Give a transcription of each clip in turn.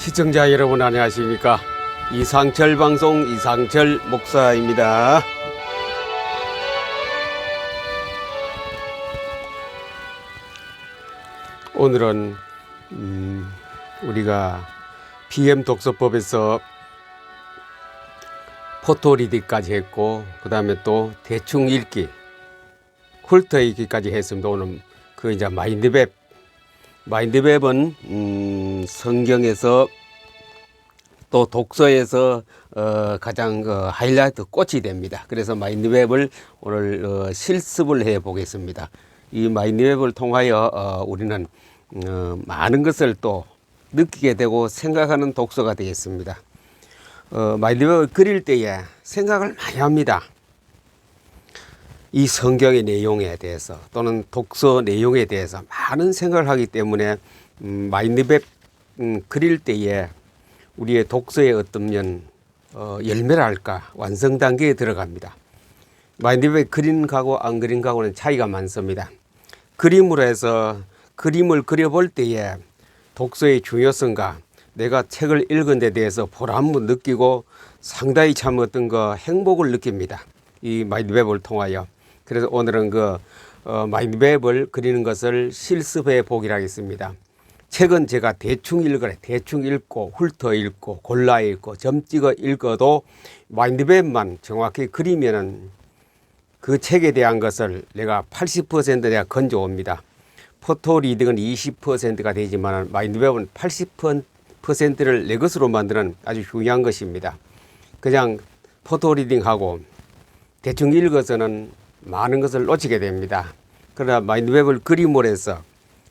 시청자 여러분 안녕하십니까. 이상철 방송 이상철 목사입니다. 오늘은 우리가 PM 독서법에서 포토리딩까지 했고, 그 다음에 또 대충 읽기, 훑어 읽기까지 했습니다. 오늘 그 이제 마인드맵은 성경에서 또 독서에서 가장 하이라이트 꽃이 됩니다. 그래서 마인드맵을 오늘 실습을 해 보겠습니다. 이 마인드맵을 통하여 우리는 많은 것을 또 느끼게 되고 생각하는 독서가 되겠습니다. 마인드맵을 그릴 때에 생각을 많이 합니다. 이 성경의 내용에 대해서 또는 독서 내용에 대해서 많은 생각을 하기 때문에 마인드맵 그릴 때에 우리의 독서의 어떤 열매랄까 완성 단계에 들어갑니다. 마인드맵 그린 거하고 안 그린 거하고는 차이가 많습니다. 그림으로 해서 그림을 그려볼 때에 독서의 중요성과 내가 책을 읽은 데 대해서 보람을 느끼고 상당히 참 어떤 행복을 느낍니다. 이 마인드맵을 통하여. 그래서 오늘은 마인드맵을 그리는 것을 실습해 보기로 하겠습니다. 책은 제가 대충 읽고 훑어 읽고 골라 읽고 점 찍어 읽어도 마인드맵만 정확히 그리면은 그 책에 대한 것을 내가 80% 내가 건져옵니다. 포토리딩은 20%가 되지만 마인드맵은 80%를 내 것으로 만드는 아주 중요한 것입니다. 그냥 포토리딩하고 대충 읽어서는 많은 것을 놓치게 됩니다. 그러나 마인드맵을 그림으로 해서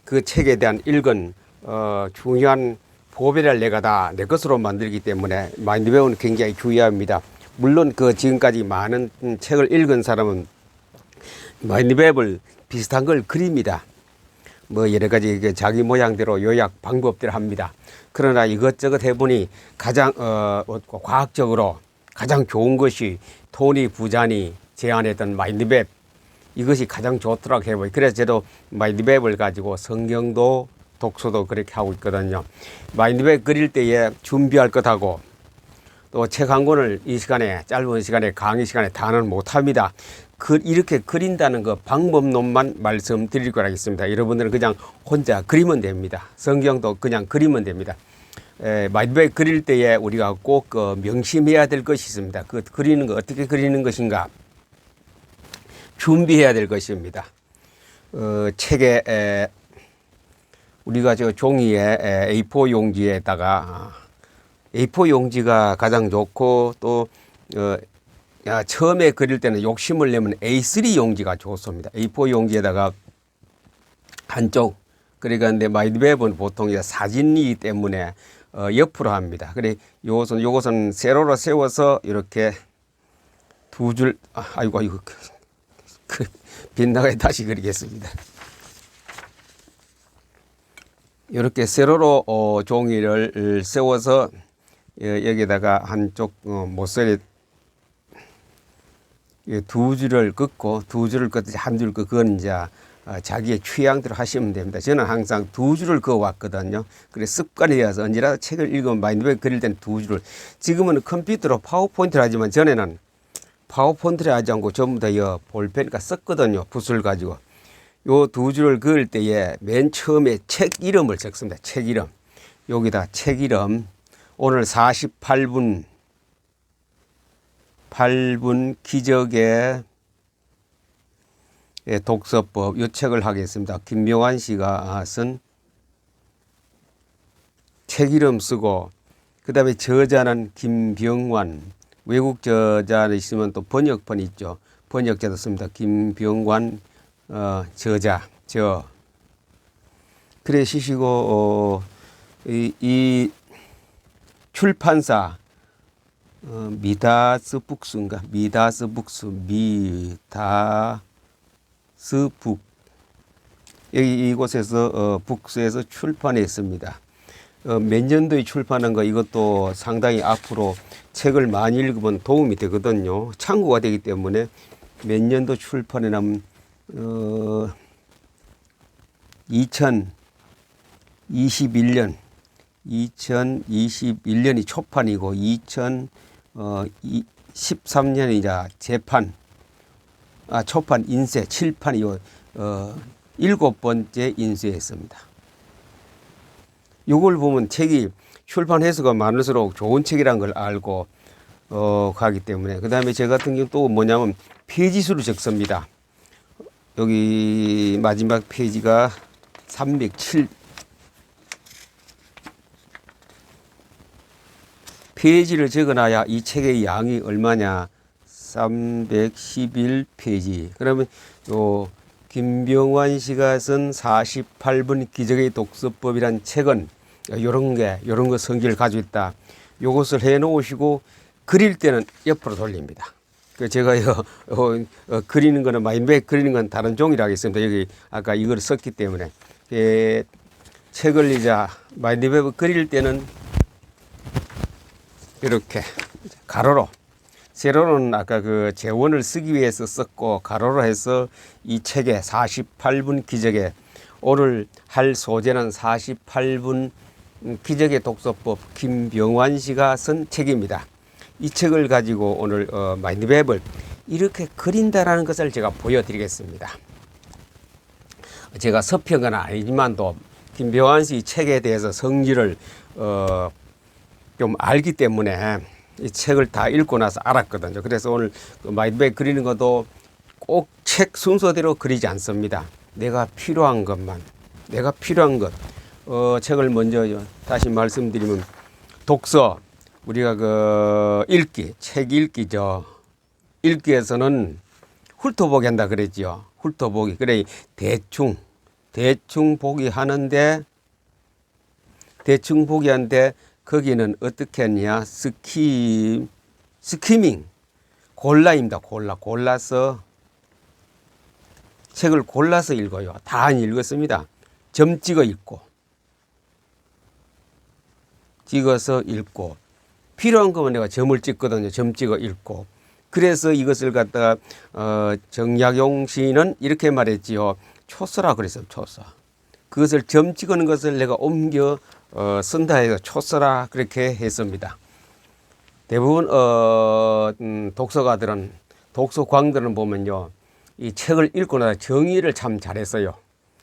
그 책에 대한 읽은 중요한 보배를 내가 다 내 것으로 만들기 때문에 마인드맵은 굉장히 중요합니다. 물론 지금까지 많은 책을 읽은 사람은 마인드맵을 비슷한 걸 그립니다. 여러 가지 자기 모양대로 요약 방법대로 합니다. 그러나 이것저것 해보니 가장 과학적으로 가장 좋은 것이 토니 부잔이 제안했던 마인드맵, 이것이 가장 좋더라고 해보니, 그래서 저도 마인드맵을 가지고 성경도 독서도 그렇게 하고 있거든요. 마인드맵 그릴 때에 준비할 것하고 또 책 한 권을 이 시간에, 짧은 시간에, 강의 시간에 다는 못합니다. 이렇게 그린다는 방법론만 말씀드릴 거라겠습니다. 여러분들은 그냥 혼자 그리면 됩니다. 성경도 그냥 그리면 됩니다. 마인드맵 그릴 때에 우리가 꼭 명심해야 될 것이 있습니다. 그리는 거 어떻게 그리는 것인가 준비해야 될 것입니다. 책에 우리가 종이에 A4 용지에다가 A4 용지가 가장 좋고 또 처음에 그릴 때는 욕심을 내면 A3 용지가 좋습니다. A4 용지에다가 한쪽, 그러니까 근데 마인드맵은 보통 사진이기 때문에 옆으로 합니다. 그래 요것은 세로로 세워서 이렇게 두 줄, 아이고 빗나가게 다시 그리겠습니다. 이렇게 세로로 종이를 세워서 여기다가 한쪽 모서리 두 줄을 긋고, 두 줄을 긋듯이 한 줄 긋고, 그건 이제 자기의 취향대로 하시면 됩니다. 저는 항상 두 줄을 그어 왔거든요. 그래서 습관이 되어서 언제라도 책을 읽으면 마인드맵 그릴 때는 두 줄을, 지금은 컴퓨터로 파워포인트를 하지만 전에는 파워포인트를 하지 않고 전부 다 볼펜과 썼거든요. 붓을 가지고. 요 두 줄을 그을 때에 맨 처음에 책 이름을 적습니다. 책 이름. 여기다 책 이름. 오늘 48분 기적의 독서법, 이 책을 하겠습니다. 김명환 씨가 쓴 책 이름 쓰고, 그 다음에 저자는 김병완, 외국 저자 있으면 또 번역본 있죠. 번역자도 씁니다. 김병완 저자, 그래 시시고 이 출판사 미다스 북스인가? 미다스 북. 여기 이곳에서 북스에서 출판했습니다. 몇 년도에 출판한 거, 이것도 상당히 앞으로 책을 많이 읽으면 도움이 되거든요. 참고가 되기 때문에 몇 년도 출판해 놨 2021년 2021년이 초판이고 2013년이 이제 재판, 초판 인쇄, 칠판이 7번째 인쇄했습니다. 이걸 보면 책이 출판 횟수가 많을수록 좋은 책이라는 걸 알고 가기 때문에. 그 다음에 제 같은 경우 또 뭐냐면 페이지 수를 적습니다. 여기 마지막 페이지가 307 페이지를 적어놔야 이 책의 양이 얼마냐, 311페이지. 그러면 요 김병완 씨가 쓴 48분 기적의 독서법이란 책은 요런 거 성질을 가지고 있다. 요것을 해 놓으시고 그릴 때는 옆으로 돌립니다. 제가 그리는 거는 마인백 그리는 건 다른 종이라 하겠습니다. 여기 아까 이걸 썼기 때문에. 책을 이제 마인드맵 그릴 때는 이렇게 가로로, 세로는 아까 그 재원을 쓰기 위해서 썼고 가로로 해서 이 책의 48분 기적에 오늘 할 소재는 48분 기적의 독서법 김병완 씨가 쓴 책입니다. 이 책을 가지고 오늘 마인드맵을 이렇게 그린다라는 것을 제가 보여드리겠습니다. 제가 서평은 아니지만도 김병완 씨 책에 대해서 성질을 좀 알기 때문에 이 책을 다 읽고 나서 알았거든요. 그래서 오늘 마인드맵 그리는 것도 꼭 책 순서대로 그리지 않습니다. 내가 필요한 것만, 내가 필요한 것. 책을 먼저 다시 말씀드리면 독서, 우리가 그 읽기, 책 읽기죠. 읽기에서는 훑어보기 한다 그랬죠. 훑어보기. 그래 대충 보기 하는데 거기는 어떻게 했냐, 스키밍, 골라입니다. 골라서 책을 골라서 읽어요. 다 안 읽었습니다. 점 찍어서 읽고 필요한 거면 내가 점을 찍거든요. 점 찍어 읽고. 그래서 이것을 갖다가 정약용 시인은 이렇게 말했지요. 초서라 그랬어요. 초서. 그것을 점 찍는 것을 내가 옮겨 쓴다 해서 초서라 그렇게 했습니다. 대부분 독서가들은, 독서광들은 보면요, 이 책을 읽고 나서 정의를 참 잘했어요.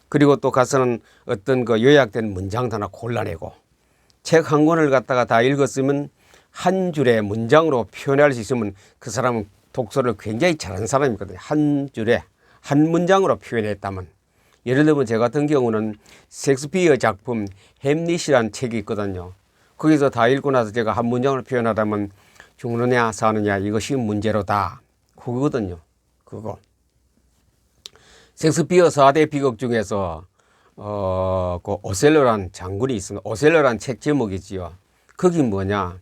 그리고 또 가서는 어떤 그 요약된 문장도 하나 골라내고, 책 한 권을 갖다가 다 읽었으면 한 줄의 문장으로 표현할 수 있으면 그 사람은 독서를 굉장히 잘하는 사람이거든요. 한 줄에 한 문장으로 표현했다면. 예를 들면 제 같은 경우는 셰익스피어 작품 햄릿이라는 책이 있거든요. 거기서 다 읽고 나서 제가 한 문장을 표현하다면 죽느냐 사느냐 이것이 문제로다. 그거거든요. 그거. 셰익스피어 4대 비극 중에서 그 오셀로라는 장군이 있습니다. 오셀로라는 책 제목이지요. 거기 뭐냐.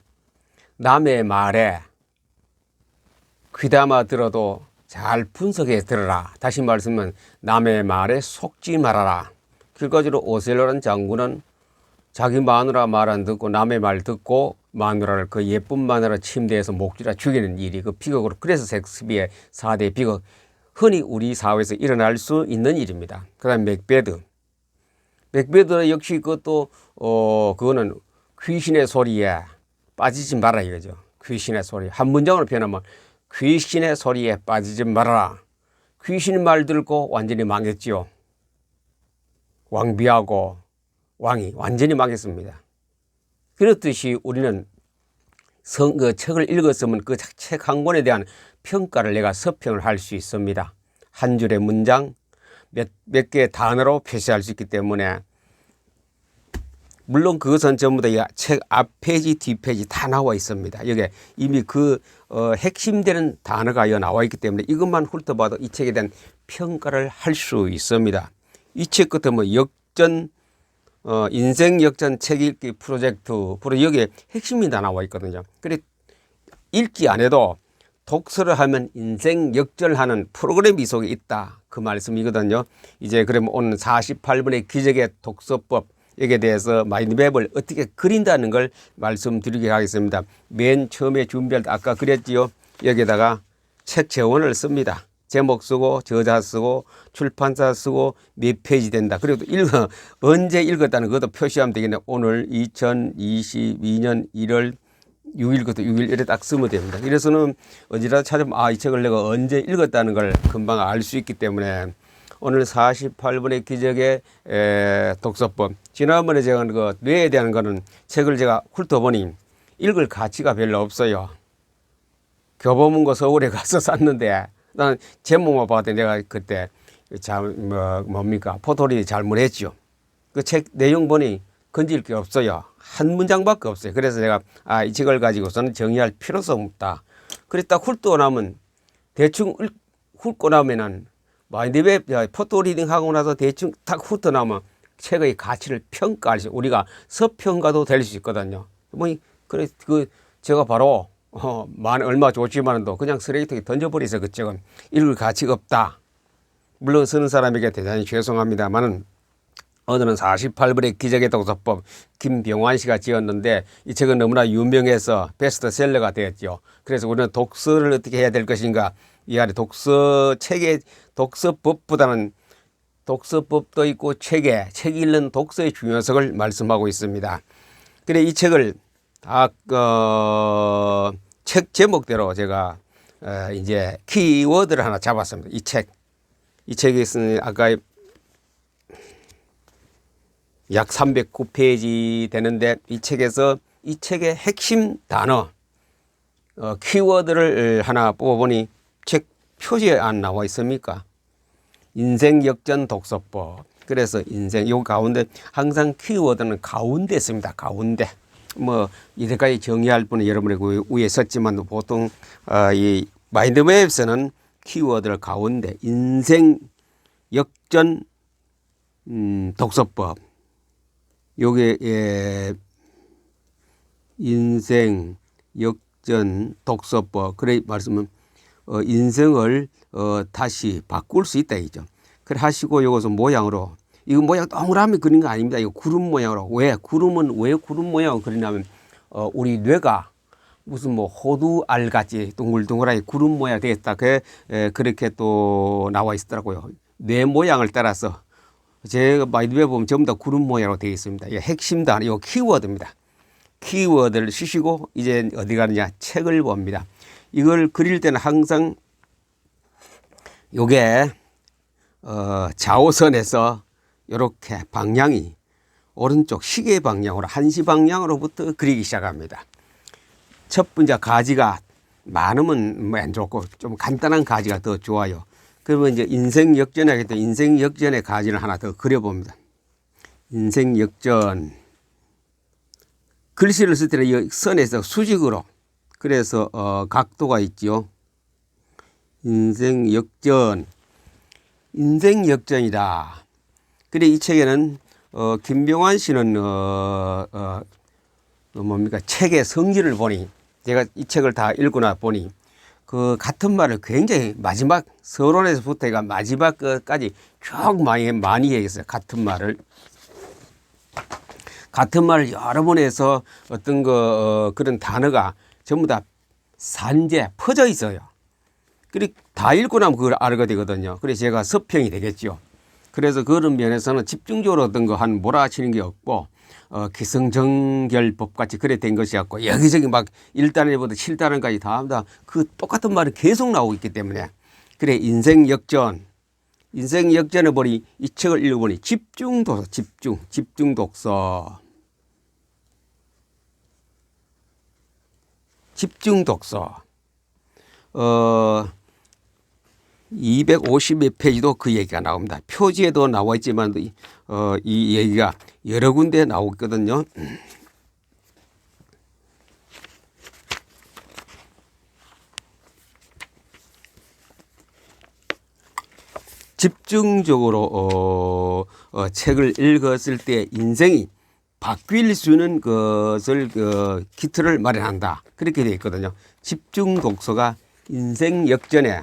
남의 말에 귀담아 들어도 잘 분석해 들어라. 다시 말씀은 남의 말에 속지 말아라. 결과적으로 오셀로라는 장군은 자기 마누라 말 안 듣고 남의 말 듣고 마누라를, 그 예쁜 마누라 침대에서 목줄여 죽이는 일이 그 비극으로, 그래서 셰익스피어의 4대 비극, 흔히 우리 사회에서 일어날 수 있는 일입니다. 그 다음에 맥베드 역시 그것도 그거는 귀신의 소리에 빠지지 말아라 이거죠. 귀신의 소리. 한 문장으로 표현하면 귀신의 소리에 빠지지 말아라. 귀신 말 듣고 완전히 망했지요. 왕비하고 왕이 완전히 망했습니다. 그렇듯이 우리는 그 책을 읽었으면 그 책 한 권에 대한 평가를 내가 서평을 할 수 있습니다. 한 줄의 문장, 몇 개의 단어로 표시할 수 있기 때문에, 물론 그것은 전부 다 책 앞페이지, 뒷페이지 다 나와 있습니다. 여기 이미 그 핵심되는 단어가 여기 나와 있기 때문에 이것만 훑어봐도 이 책에 대한 평가를 할 수 있습니다. 이 책 끝에 뭐 인생 역전 책 읽기 프로젝트, 여기에 핵심이 다 나와 있거든요. 그래 읽기 안 해도 독서를 하면 인생 역전하는 프로그램이 속에 있다. 그 말씀이거든요. 이제 그러면 오늘 48분의 기적의 독서법, 여기에 대해서 마인드맵을 어떻게 그린다는 걸 말씀드리도록 하겠습니다. 맨 처음에 준비할 때 아까 그랬지요. 여기에다가 책 재원을 씁니다. 제목 쓰고 저자 쓰고 출판사 쓰고 몇 페이지 된다. 그리고 또 언제 읽었다는 것도 표시하면 되겠네. 오늘 2022년 1월 6일 것도 6일 이렇게 딱 쓰면 됩니다. 이래서는 언제라도 찾으면 이 책을 내가 언제 읽었다는 걸 금방 알 수 있기 때문에 오늘 48분의 기적의 독서법. 지난번에 제가 그 뇌에 대한 거는 책을 제가 훑어보니 읽을 가치가 별로 없어요. 교보문고 서울에 가서 샀는데 난 제목만 봐도 내가 그때 뭡니까 포토리 잘못했죠. 그 책 내용 보니 건질 게 없어요. 한 문장밖에 없어요. 그래서 제가 이 책을 가지고서는 정의할 필요성 없다. 그랬다 훑고 나면 대충 훑고 나면은 마인드맵 포토 리딩 하고 나서 대충 딱 훑어 나면 책의 가치를 평가할 수 우리가 서평가도 될 수 있거든요. 그래 제가 바로 얼마 좋지만도 그냥 쓰레기통에 던져버려서 그 책은 읽을 가치가 없다. 물론 쓰는 사람에게 대단히 죄송합니다만은 오늘은 48분의 기적의 독서법 김병환 씨가 지었는데 이 책은 너무나 유명해서 베스트셀러가 되었죠. 그래서 우리는 독서를 어떻게 해야 될 것인가 이 안에 책의 독서법보다는 독서법도 있고 책 읽는 독서의 중요성을 말씀하고 있습니다. 그래 이 책을 책 제목대로 제가 이제 키워드를 하나 잡았습니다. 이 책에 있으니 아까 약 309페이지 되는데 이 책에서 이 책의 핵심 단어 키워드를 하나 뽑아보니 책 표지에 안 나와 있습니까? 인생 역전 독서법. 그래서 요 가운데 항상 키워드는 가운데 있습니다. 가운데. 이래까지 정의할 분은 여러분의 위에 썼지만 보통 이 마인드맵에서는 키워드를 가운데 인생 역전 독서법. 요게 인생 역전 독서법. 그래 말씀은 인생을 다시 바꿀 수 있다 이죠. 그래 하시고 요것은 모양으로 이거 모양 동그라미 그린 거 아닙니다. 이거 구름 모양으로. 왜 구름은 왜 구름 모양으로 그리냐면 우리 뇌가 무슨 호두 알같이 동글동글하게 구름 모양 되겠다. 그렇게 또 나와 있더라고요. 뇌 모양을 따라서 제가 마인드맵 보면 전부 다 구름 모양으로 되어 있습니다. 이 핵심 단어, 이 키워드입니다. 키워드를 쓰시고 이제 어디 가느냐 책을 봅니다. 이걸 그릴 때는 항상 요게 좌우선에서 이렇게 방향이 오른쪽 시계 방향으로 1시 방향으로부터 그리기 시작합니다. 첫 번째 가지가 많으면 안 좋고 좀 간단한 가지가 더 좋아요. 그러면 이제 인생 역전에 하겠다. 인생 역전의 가지를 하나 더 그려봅니다. 인생 역전. 글씨를 쓸 때는 이 선에서 수직으로. 그래서 각도가 있죠. 인생 역전. 인생 역전이다. 그래 이 책에는 김병환 씨는 뭡니까 책의 성질을 보니 제가 이 책을 다 읽고 나 보니 그 같은 말을 굉장히 마지막 서론에서부터 해가 마지막 끝까지 쭉 많이 얘기했어요. 같은 말을 여러 번 해서 어떤 그런 단어가 전부 다 산재 퍼져 있어요. 그리고 다 읽고 나면 그걸 알게 되거든요. 그래서 제가 서평이 되겠죠. 그래서 그런 면에서는 집중적으로 어떤 거 한 몰아치는 게 없고 기승전결법 같이 그래 된 것이 같고 여기저기 막 1단에부터 7단원까지 다 그 똑같은 말이 계속 나오고 있기 때문에 그래 인생 역전을 보니 이 책을 읽어보니 집중 독서 250몇 페이지도 그 얘기가 나옵니다. 표지에도 나와 있지만 이 얘기가 여러 군데 나오거든요. 집중적으로 책을 읽었을 때 인생이 바뀔 수 있는 것을 키트를 마련한다. 그렇게 되어 있거든요. 집중 독서가 인생 역전에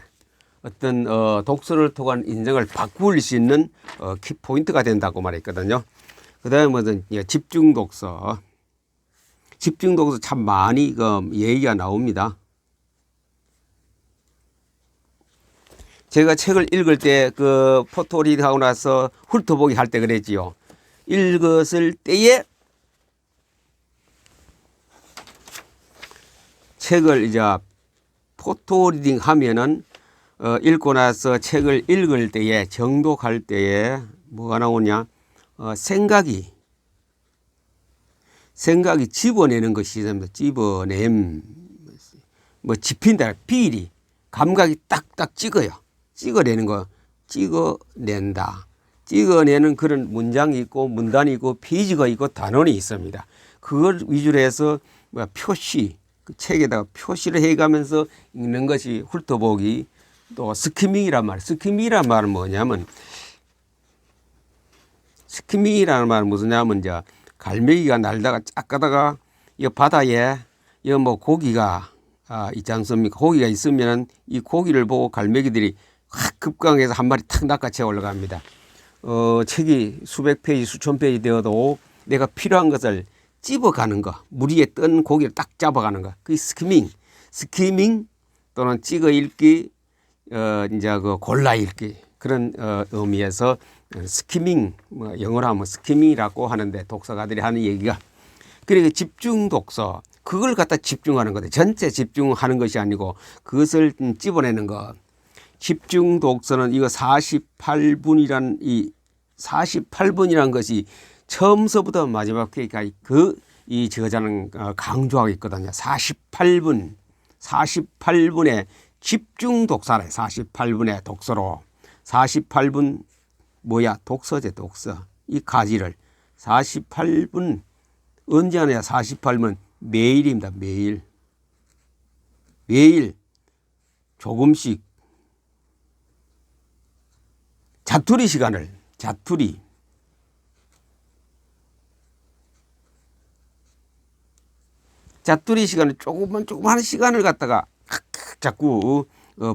어떤 독서를 통한 인생을 바꿀 수 있는 키포인트가 된다고 말했거든요. 그 다음에 집중 독서 참 많이 얘기가 나옵니다. 제가 책을 읽을 때 그 포토리딩 하고 나서 훑어보기 할 때 그랬지요. 읽었을 때에 책을 이제 포토리딩 하면은 읽고 나서 책을 읽을 때에 정독할 때에 뭐가 나오냐? 생각이 집어내는 것이 있습니다. 집어냄, 뭐 집힌다, 비리, 감각이 딱딱 찍어내는 거, 찍어낸다. 찍어내는 그런 문장이 있고 문단이 있고 페이지가 있고 단원이 있습니다. 그걸 위주로 해서 표시, 그 책에다가 표시를 해가면서 읽는 것이 훑어보기. 또 스키밍이란 말, 스키밍이란 말은 뭐냐면, 스키밍이라는 말은 무슨냐면 이제 갈매기가 날다가 쫙 가다가 이 바다에 이 뭐 고기가 있지 않습니까? 고기가 있으면 이 고기를 보고 갈매기들이 확 급강해서 한 마리 탁 낚아채 올라갑니다. 책이 수백 페이지, 수천 페이지 되어도 내가 필요한 것을 집어가는 거, 물 위에 뜬 고기를 딱 잡아가는 거, 그게 스키밍 또는 찍어 읽기, 이제 그 골라 읽기 그런 의미에서 스키밍, 뭐 영어로 하면 스키밍이라고 하는데 독서가들이 하는 얘기가 그러니까 집중 독서 그걸 갖다 집중하는 거다. 전체 집중하는 것이 아니고 그것을 집어내는 것. 집중 독서는 이거 48분이란 이 48분이란 것이 처음서부터 마지막까지 이 저자는 강조하고 있거든요. 48분에 집중 독서래. 48분의 독서로 48분 뭐야? 독서제 독서. 이 가지를 48분 언제 하냐? 48분 매일입니다. 매일 조금씩 자투리 시간을 조그만 시간을 갖다가 자꾸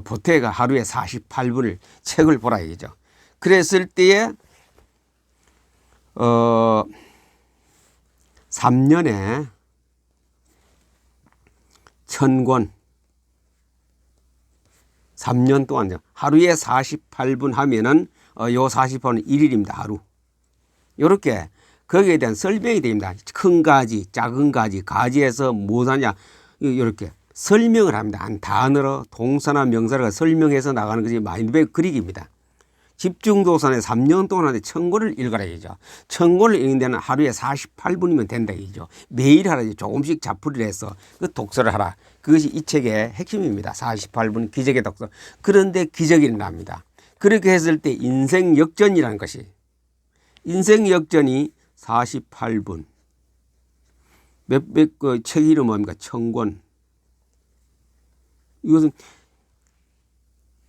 보태가 하루에 48분을 책을 보라 이거죠. 그랬을 때에 3년에 1000권 3년 동안 하루에 48분 하면은 요 48분 1일입니다. 하루. 요렇게 거기에 대한 설명이 됩니다. 큰 가지, 작은 가지, 가지에서 무엇하냐 이렇게 설명을 합니다. 한 단어로 동사나 명사를 설명해서 나가는 것이 마인드맵 그리기입니다. 집중도서는 3년 동안 하는데 1000권을 읽어라 이죠. 1000권을 읽는 데는 하루에 48분이면 된다 이죠. 매일 하라 조금씩 자풀이를 해서 그 독서를 하라. 그것이 이 책의 핵심입니다. 48분 기적의 독서. 그런데 기적이 일어납니다. 그렇게 했을 때 인생 역전이라는 것이 인생 역전이 48분 그 책 이름 뭡니까? 1000권. 이것은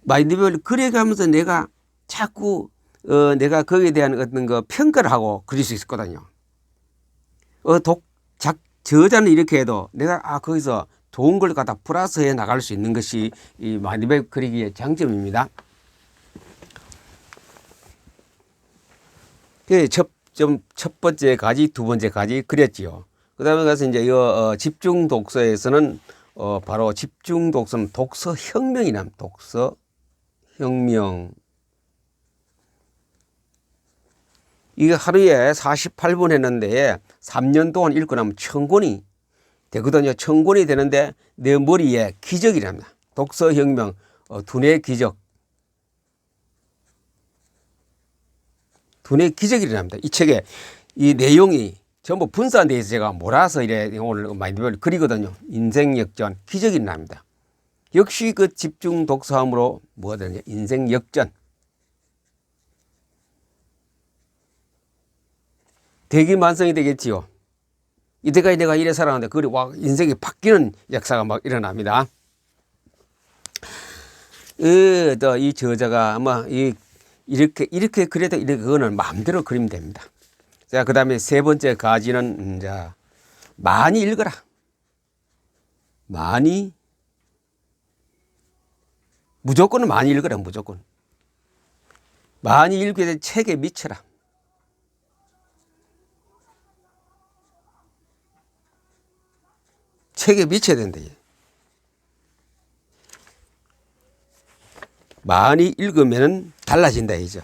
마인드맵을 그려가면서 내가 자꾸 내가 거기에 대한 어떤 그 평가를 하고 그릴 수 있었거든요. 저자는 이렇게 해도 내가 거기서 좋은 걸 갖다 플러스해 나갈 수 있는 것이 이 마인드맵 그리기의 장점입니다. 첫 번째 가지, 두 번째 가지 그렸지요. 그 다음에 가서 이제 이 집중 독서에서는 바로 집중 독서는 독서 혁명이란 독서 혁명. 이게 하루에 48분 했는데 3년 동안 읽고 나면 1000권이 되거든요. 1000권이 되는데 내 머리에 기적이랍니다. 독서 혁명, 두뇌 기적. 두뇌 기적이 일어납니다. 이 책에 이 내용이 전부 분산되어 있어서 제가 몰아서 이래 오늘 마인드맵을 그리거든요. 인생 역전, 기적이 일어납니다. 역시 그 집중 독서함으로 뭐가 되느냐? 인생 역전. 대기만성이 되겠지요. 이때까지 내가 이래 살았는데 그리 와 인생이 바뀌는 역사가 막 일어납니다. 이 저자가 아마 이렇게 그래도 그거는 마음대로 그리면 됩니다. 자, 그 다음에 세 번째 가지는 이제 많이 읽어라. 무조건 많이 읽어라. 무조건 많이 읽게 된 책에 미쳐라. 책에 미쳐야 된다. 많이 읽으면 달라진다 이죠.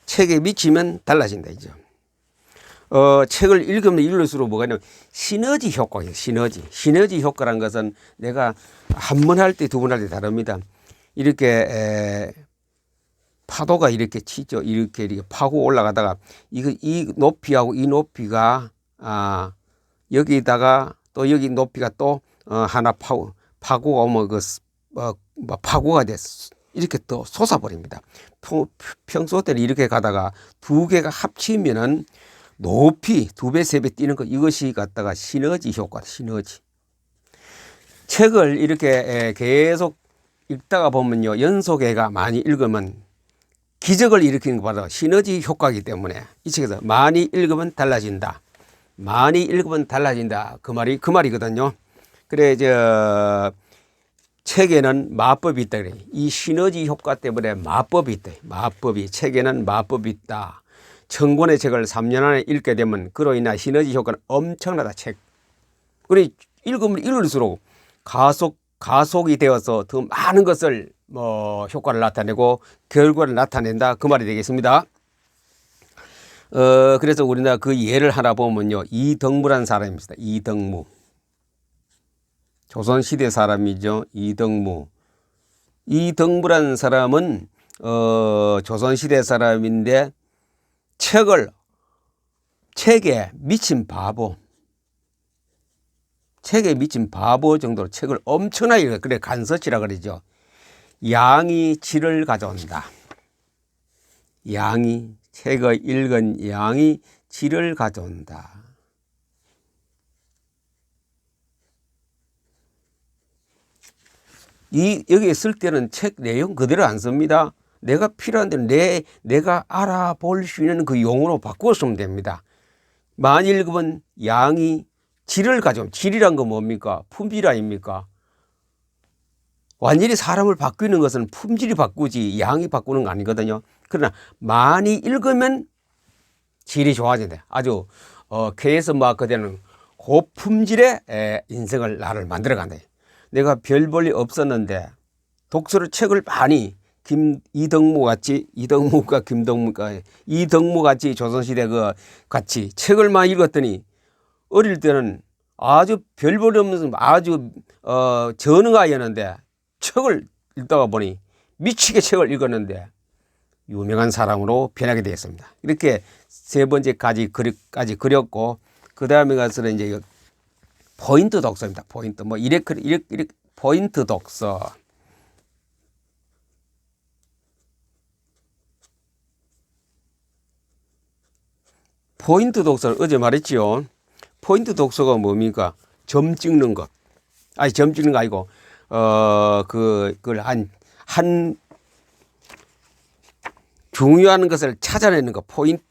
책에 미치면 달라진다 이죠. 책을 읽으면 읽을수록 뭐가 있냐면 시너지 효과예요. 시너지 효과란 것은 내가 한 번 할 때 두 번 할 때 다릅니다. 이렇게 파도가 이렇게 치죠. 이렇게 파고 올라가다가 이 높이하고 이 높이가 여기다가 또 여기 높이가 또 하나 파고가 오면 파고가 됐어. 이렇게 또 솟아버립니다. 평소 때는 이렇게 가다가 두 개가 합치면은 높이 두 배, 세 배 뛰는 것, 이것이 갖다가 시너지 효과다, 시너지. 책을 이렇게 계속 읽다가 보면요, 연속해가 많이 읽으면 기적을 일으키는 것 바로 시너지 효과이기 때문에 이 책에서 많이 읽으면 달라진다. 많이 읽으면 달라진다. 그 말이거든요. 그래, 책에는 마법이 있다 그래. 이 시너지 효과 때문에 마법이 있다. 책에는 마법이 있다. 1000권의 책을 3년 안에 읽게 되면 그로 인한 시너지 효과는 엄청나다. 책. 그래, 읽으면 읽을수록 가속이 되어서 더 많은 것을 효과를 나타내고 결과를 나타낸다. 그 말이 되겠습니다. 그래서 우리나라 그 예를 하나 보면요. 이덕무라는 사람입니다. 이덕무. 조선시대 사람이죠. 이덕무라는 사람은 조선시대 사람인데 책에 미친 바보 정도로 책을 엄청나게 그래 간서치라 그러죠. 양이 질을 가져온다. 책을 읽은 양이 질을 가져온다. 여기에 쓸 때는 책 내용 그대로 안 씁니다. 내가 필요한 데는 내가 알아볼 수 있는 그 용어로 바꾸어 쓰면 됩니다. 많이 읽으면 양이 질을 가져오면, 질이란 건 뭡니까? 품질 아닙니까? 완전히 사람을 바꾸는 것은 품질이 바꾸지 양이 바꾸는 거 아니거든요. 그러나 많이 읽으면 질이 좋아진다. 아주 케이스 마크 되는 고품질의 인생을 나를 만들어 간다. 내가 별 볼 일 없었는데 독서를 책을 많이 이덕무 같이 조선시대 같이 책을 많이 읽었더니 어릴 때는 아주 별 볼 일 없는 아주 전능아이였는데 책을 읽다가 보니 미치게 책을 읽었는데 유명한 사람으로 변하게 되었습니다. 이렇게 세 번째까지 그렸고 그 다음에 가서는 이제 포인트 독서입니다. 포인트 포인트 독서. 포인트 독서를 어제 말했지요. 포인트 독서가 뭡니까? 점 찍는 것. 아니, 점 찍는 거 아니고, 그걸 한 중요한 것을 찾아내는 거, 포인트.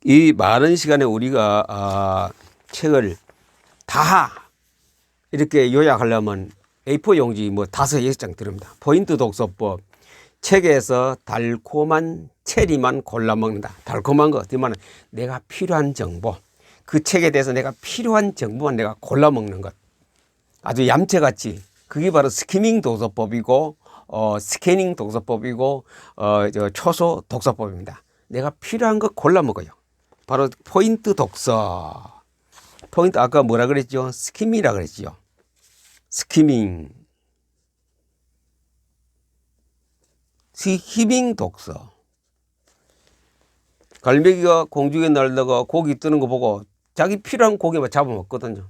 이 많은 시간에 우리가 책을 다 이렇게 요약하려면 A4 용지 5, 6장 들읍니다. 포인트 독서법. 책에서 달콤한 체리만 골라 먹는다. 달콤한 거 뒤만 내가 필요한 정보. 그 책에 대해서 내가 필요한 정보만 내가 골라 먹는 것. 아주 얌체같이. 그게 바로 스키밍 독서법이고 스캐닝 독서법이고 초소 독서법입니다. 내가 필요한 거 골라 먹어요. 바로 포인트 독서. 포인트 아까 뭐라 그랬죠? 스키밍이라 그랬죠. 스키밍 독서. 갈매기가 공중에 날다가 고기 뜨는 거 보고 자기 필요한 고기만 잡아먹거든요.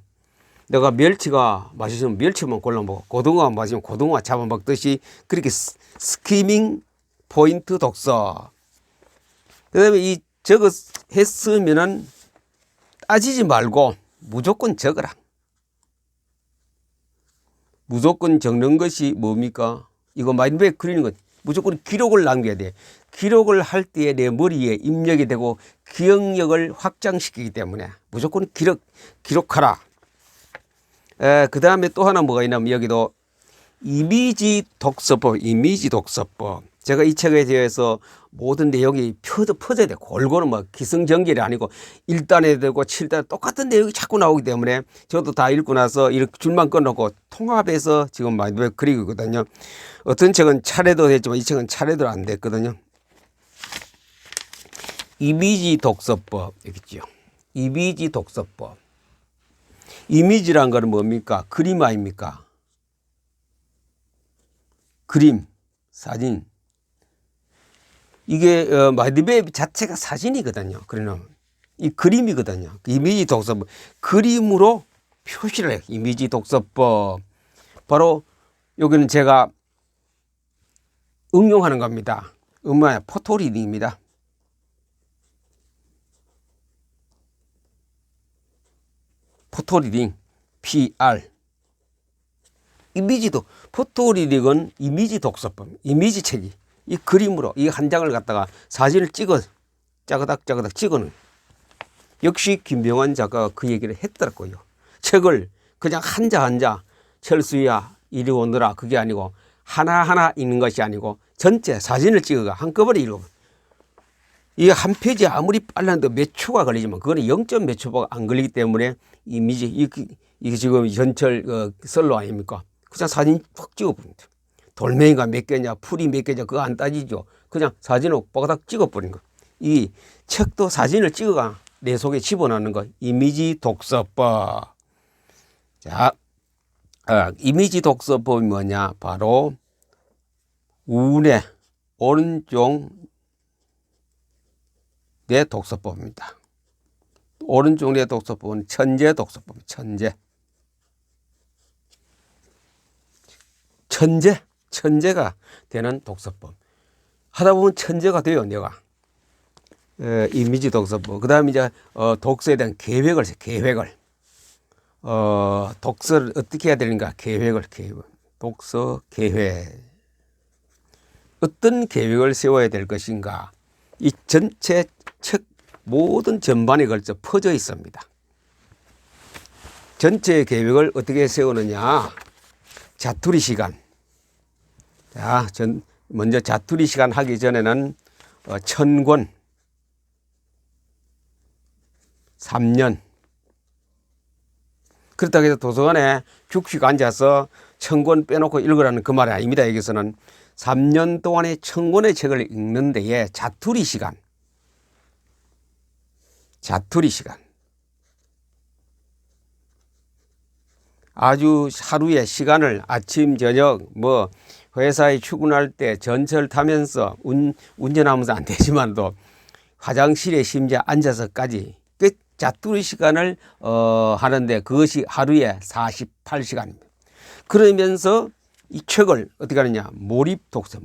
내가 멸치가 맛있으면 멸치만 골라 먹고 고등어가 맛있으면 고등어 잡아먹듯이 그렇게 스키밍 포인트 독서. 그 다음에 저거 했으면은 따지지 말고 무조건 적어라. 무조건 적는 것이 뭡니까? 이거 마인드맵 그리는 것. 무조건 기록을 남겨야 돼. 기록을 할 때에 내 머리에 입력이 되고 기억력을 확장시키기 때문에 무조건 기록하라. 그 다음에 또 하나 뭐가 있냐면 여기도 이미지 독서법. 제가 이 책에 대해서 모든 내용이 퍼져야 돼. 골고루 뭐 기승전결이 아니고 1단에 되고 7단 똑같은 내용이 자꾸 나오기 때문에 저도 다 읽고 나서 이렇게 줄만 끊어놓고 통합해서 지금 마인드맵 그리고 있거든요. 어떤 책은 차례도 됐지만 이 책은 차례도 안 됐거든요. 이미지 독서법 여기 있죠. 이미지 독서법. 이미지란 건 뭡니까? 그림 아닙니까? 그림, 사진. 이게 마인드맵 자체가 사진이거든요. 그러면 이 그림이거든요. 이미지 독서법. 그림으로 표시를 해요. 이미지 독서법. 바로 여기는 제가 응용하는 겁니다. 포토리딩입니다. 포토리딩, PR. 이미지도, 포토리딩은 이미지 독서법, 이미지 책이. 이 그림으로 이 한 장을 갖다가 사진을 찍어, 짜그닥 찍어는. 역시 김병환 작가가 그 얘기를 했더라고요. 책을 그냥 한자, 철수야, 이리 오너라. 그게 아니고 하나하나 읽는 것이 아니고 전체 사진을 찍어가 한꺼번에 읽어. 이 한 페이지 아무리 빨라도 몇 초가 걸리지만 그거는 0. 몇 초가 안 걸리기 때문에 이미지 이게 지금 전철 썰로 아닙니까? 그냥 사진 푹 찍어버립니다. 돌멩이가 몇 개냐, 풀이 몇 개냐 그거 안 따지죠. 그냥 사진으로 뽀가닥 찍어버린 거. 이 책도 사진을 찍어가 내 속에 집어넣는 거. 이미지 독서법. 자, 이미지 독서법이 뭐냐? 바로 우내 오른쪽 내 독서법입니다. 오른쪽 내 독서법은 천재 독서법입니다. 천재가 되는 독서법. 하다 보면 천재가 돼요, 내가. 이미지 독서법. 그 다음에 이제, 독서에 대한 계획을. 독서를 어떻게 해야 되는가? 계획. 독서 계획. 어떤 계획을 세워야 될 것인가? 이 전체 책 모든 전반에 걸쳐 퍼져 있습니다. 전체 계획을 어떻게 세우느냐? 자투리 시간. 자, 먼저 자투리 시간 하기 전에는 1000권, 3년. 그렇다고 해서 도서관에 죽식 앉아서 1000권 빼놓고 읽으라는 그 말이 아닙니다. 여기서는 3년 동안에 1000권의 책을 읽는 데에 자투리 시간. 아주 하루의 시간을 아침, 저녁, 뭐, 회사에 출근할 때 전철 타면서 운전하면서 안 되지만도 화장실에 심지어 앉아서까지 그 자투리 시간을 하는데 그것이 하루에 48시간입니다. 그러면서 이 책을 어떻게 하느냐? 몰입 독서.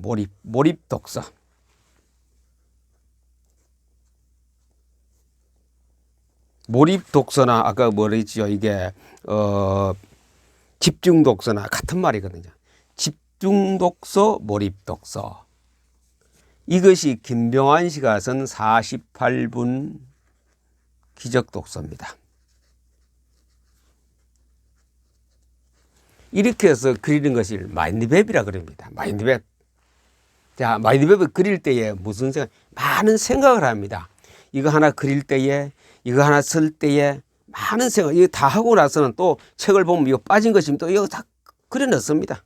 몰입 독서나 아까 뭐랬죠? 이게 집중 독서나 같은 말이거든요. 집중 독서, 몰입 독서. 이것이 김병환 씨가 쓴 48분 기적 독서입니다. 이렇게 해서 그리는 것을 마인드맵이라 그럽니다. 마인드맵. 자, 마인드맵을 그릴 때에 무슨 생각? 많은 생각을 합니다. 이거 하나 그릴 때에, 이거 하나 쓸 때에 많은 생각. 이거 다 하고 나서는 또 책을 보면 이거 빠진 것이면 또 이거 다 그려 넣습니다.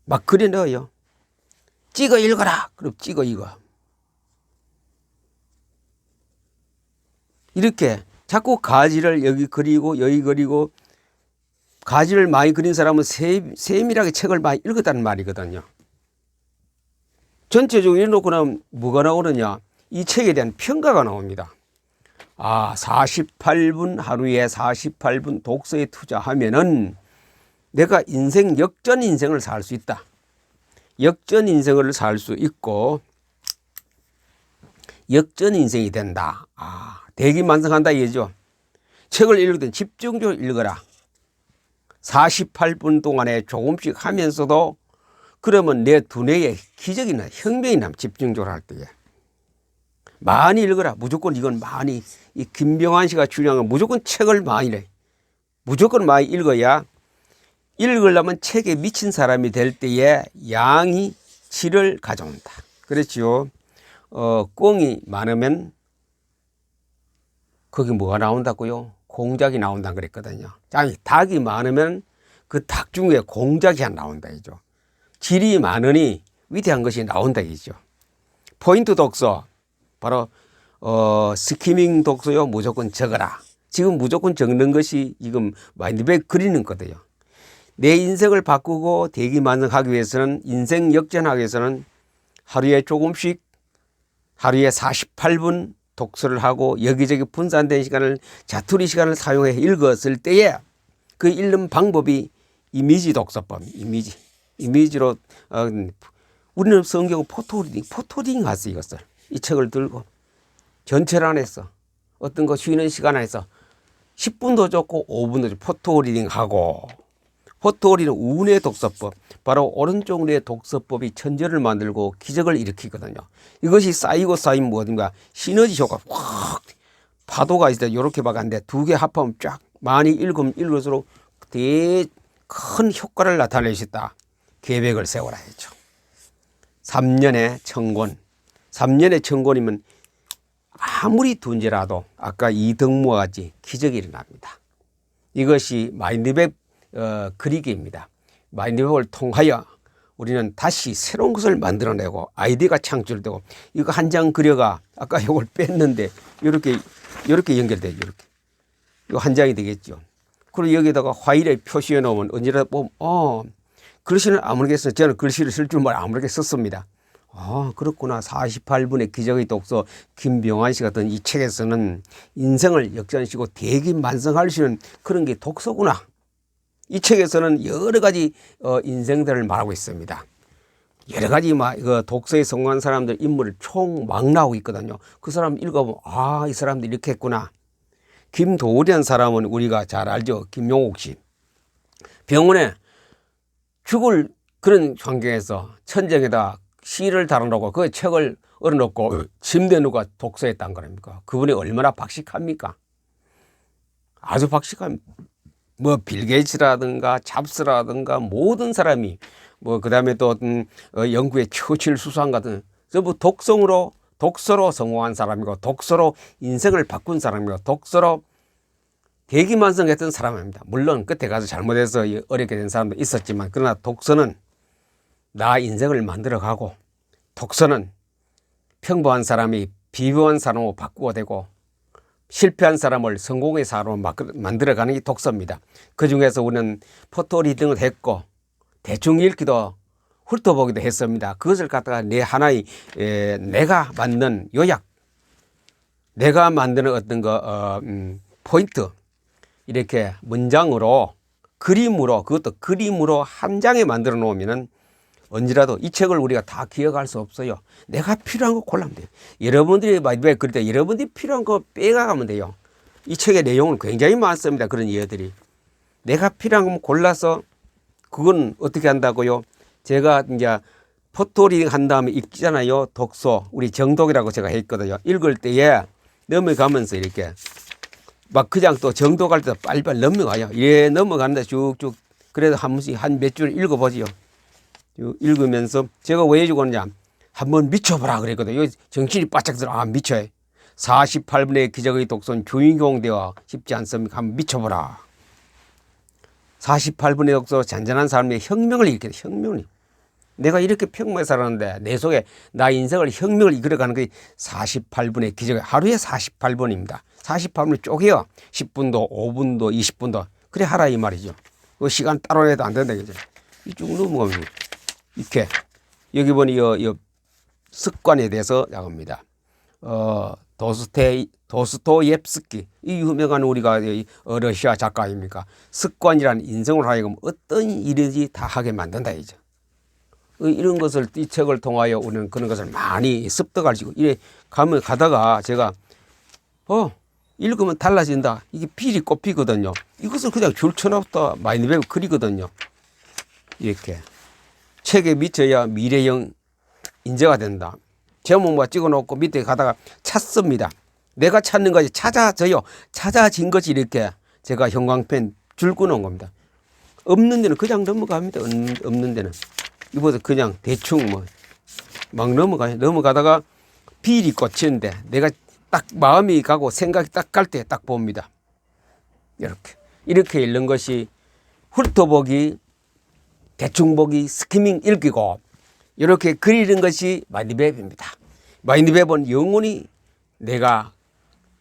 막 그려 넣어요. 찍어 읽어라. 그럼 찍어 읽어. 이렇게 자꾸 가지를 여기 그리고 여기 그리고 가지를 많이 그린 사람은 세밀하게 책을 많이 읽었다는 말이거든요. 전체적으로 읽어놓고 나면 뭐가 나오느냐? 이 책에 대한 평가가 나옵니다. 48분 하루에 48분 독서에 투자하면은 내가 역전 인생을 살 수 있다. 역전 인생을 살 수 있고 역전 인생이 된다. 대기만성한다 이거죠. 책을 읽을 때 집중적으로 읽어라. 48분 동안에 조금씩 하면서도 그러면 내 두뇌에 기적이 나, 혁명이 나, 집중적으로 할 때에. 많이 읽어라. 무조건 이건 많이. 이 김병환 씨가 중요한 건 무조건 책을 많이 내. 무조건 많이 읽어야 읽으려면 책에 미친 사람이 될 때에 양이 질을 가져온다. 그렇지요. 꽁이 많으면 거기 뭐가 나온다고요? 공작이 나온다 그랬거든요. 아니, 닭이 많으면 그 닭 중에 공작이 안 나온다 이죠. 질이 많으니 위대한 것이 나온다 이죠. 포인트 독서 바로 스키밍 독서요. 무조건 적어라. 지금 무조건 적는 것이 지금 마인드맵 그리는 거예요. 내 인생을 바꾸고 대기만성하기 위해서는, 인생 역전하기 위해서는 하루에 조금씩, 하루에 48분 독서를 하고 여기저기 분산된 시간을, 자투리 시간을 사용해 읽었을 때에 그 읽는 방법이 이미지 독서법, 이미지로 우리는 성경 포토리딩 하세 이것을. 이 책을 들고 전체를 안 했어. 어떤 거 쉬는 시간 안에서 10분도 좋고 5분도 좋고 포토리딩 하고, 포토리딩 운의 독서법, 바로 오른쪽 운의 독서법이 천재를 만들고 기적을 일으키거든요. 이것이 쌓이고 쌓이면 뭐든가 시너지 효과 확 파도가 있을 때 이렇게 박았는데 두 개 합하면 쫙 많이 읽으면 읽을수록 되게 큰 효과를 나타낼 수 있다. 계획을 세워라 했죠. 3년의 청권. 3년의 청권이면 아무리 둔지라도 아까 이덕무와 같이 기적이 일어납니다. 이것이 마인드맵 그리기입니다. 마인드맵을 통하여 우리는 다시 새로운 것을 만들어내고 아이디어가 창출되고, 이거 한 장 그려가 아까 이걸 뺐는데 이렇게 연결돼요. 이렇게 이거 한 장이 되겠죠. 그리고 여기다가 화일에 표시해 놓으면 언제라도 보면 글씨는 아무렇게 저는 글씨를 쓸 줄 아무렇게 썼습니다. 그렇구나. 48분의 기적의 독서 김병환 씨 같은 이 책에서는 인생을 역전시키고 대기만성할 수 있는 그런 게 독서구나. 이 책에서는 여러 가지 인생들을 말하고 있습니다. 여러 가지 독서에 성공한 사람들 인물을 총 막 나오고 있거든요. 그 사람 읽어보면 이 사람들 이렇게 했구나. 김도우리라는 사람은 우리가 잘 알죠. 김용옥 씨. 병원에 죽을 그런 환경에서 천장에다 시를 달아놓고 그 책을 얼어놓고 침대에 누가 독서했다는 거랍니까? 그분이 얼마나 박식합니까? 아주 박식합니다. 빌 게이츠라든가 잡스라든가 모든 사람이 그다음에 또 영국의 처칠 수상 같은 전부 독서로 성공한 사람이고, 독서로 인생을 바꾼 사람이고, 독서로 대기만성했던 사람입니다. 물론 끝에 가서 잘못해서 어렵게 된 사람도 있었지만, 그러나 독서는 나 인생을 만들어가고, 독서는 평범한 사람이 비범한 사람으로 바꾸어 되고, 실패한 사람을 성공의 사람으로 만들어가는 게 독서입니다. 그중에서 우리는 포토리딩을 했고 대충 읽기도 훑어보기도 했습니다. 그것을 갖다가 내 하나의 내가 만든 요약, 내가 만드는 어떤 포인트, 이렇게 문장으로, 그림으로, 그것도 그림으로 한 장에 만들어 놓으면은 언제라도 이 책을 우리가 다 기억할 수 없어요. 내가 필요한 거 골라면 돼요. 여러분들이 마지막에 그럴 때 여러분들이 필요한 거 빼가가면 돼요. 이 책의 내용은 굉장히 많습니다. 그런 이해들이. 내가 필요한 거 골라서, 그건 어떻게 한다고요? 제가 이제 포토리딩 한 다음에 읽잖아요. 독서. 우리 정독이라고 제가 했거든요. 읽을 때에 넘어가면서 이렇게 막 그냥 또 정독할 때 빨리빨리 넘어가요. 넘어가는데 쭉쭉. 그래도 한 번씩 한 몇 줄 읽어보지요. 읽으면서 제가 왜 해주거든요. 한번 미쳐보라 그랬거든요. 정신이 바짝 들어. 미쳐요. 48분의 기적의 독서는 주인공 되어 쉽지 않습니까? 한번 미쳐보라. 48분의 독서, 잔잔한 사람의 혁명을 일으키다. 혁명이. 내가 이렇게 평범하게 살았는데 내 속에 나 인생을 혁명을 이끌어가는 게 48분의 기적의, 하루에 48분입니다. 48분을 쪼개요. 10분도 5분도 20분도 그래 하라 이 말이죠. 그 시간 따로 내도 안 된다 그죠. 이쪽 넘어가면 이렇게 여기 보니 이 습관에 대해서 나옵니다. 도스토옙스키, 이 유명한 우리가 러시아 작가입니까? 습관이라는 인생을 하여금 어떤 일이든지 다 하게 만든다 이죠. 이런 것을 이 책을 통하여 우리는 그런 것을 많이 습득할 수 있고, 이래 가다가 제가 읽으면 달라진다. 이게 필이 꼽히거든요. 이것을 그냥 줄 쳐놨다 마인드맵 그리거든요. 이렇게 책에 미쳐야 미래형 인재가 된다. 제목만 찍어놓고 밑에 가다가 찾습니다. 내가 찾는 것이 찾아져요. 찾아진 것이 이렇게 제가 형광펜 줄 끊어놓은 겁니다. 없는 데는 그냥 넘어갑니다. 없는 데는. 이보다 그냥 대충 막 넘어가다가 비일이 꽂히는데 내가 딱 마음이 가고 생각이 딱 갈 때 딱 봅니다. 이렇게 읽는 것이 훑어보기, 대충 보기, 스키밍 읽기고 이렇게 그리는 것이 마인드맵입니다. 마인드맵은 영원히 내가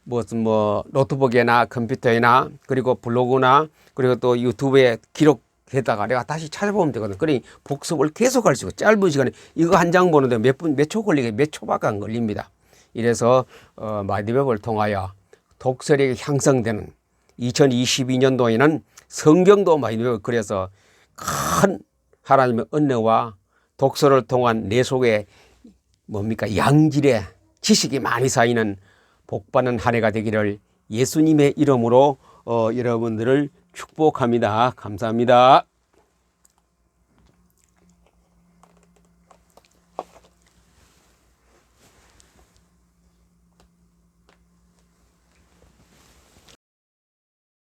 무슨 노트북이나 컴퓨터나 그리고 블로그나 그리고 또 유튜브에 기록해다가 내가 다시 찾아보면 되거든. 그러니 복습을 계속 할 수 있고 짧은 시간에 이거 한 장 보는데 몇 초 걸리게 몇 초밖에 안 걸립니다. 이래서 마인드맵을 통하여 독서력이 향상되는 2022년도에는 성경도 마인드맵을 그려서 큰 하나님의 은혜와 독서를 통한 내 속에 양질의 지식이 많이 쌓이는 복받는 한 해가 되기를 예수님의 이름으로 여러분들을 축복합니다. 감사합니다.